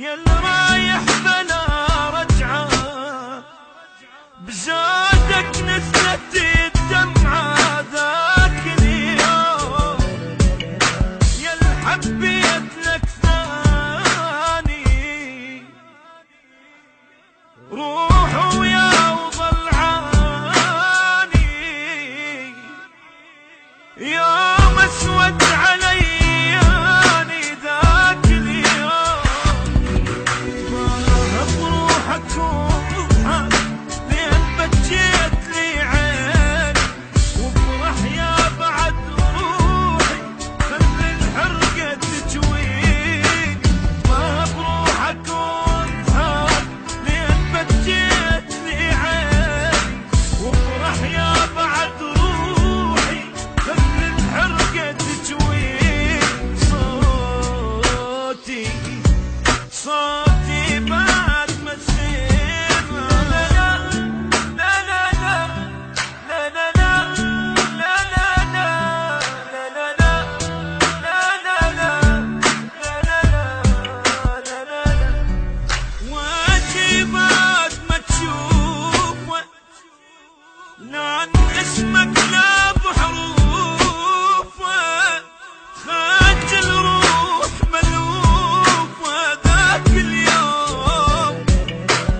يا اللي رايح بلا رجعة بزادك نزلت الدمعة ذاك اليوم يا اللي حبيت لك ثاني روح ويا وضلعاني يوم اسود علياني ذاك اليوم ما بروحك وضحك لين بجيت لي عيني وافرح يا بعد روحي خلي الحرقة تجويني ما بروحك وضحك لين بجيت لي عيني وافرح يا بعد روحي خلي الحرقة تجويني صوتي بعد ما تصير لا لا لا لا لا لا لا لا لا لا لا لا واجي بعد ما تشوف لان اسمك لا بحروف خاجل روح ملوفة ذاك اليوم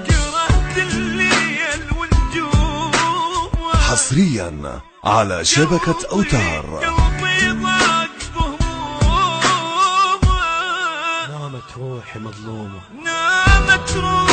كرهت الليل والنجوم حصريا على شبكة أوتار. قلبي ضاق بهمومه نامت روحي مظلومة نامت روحي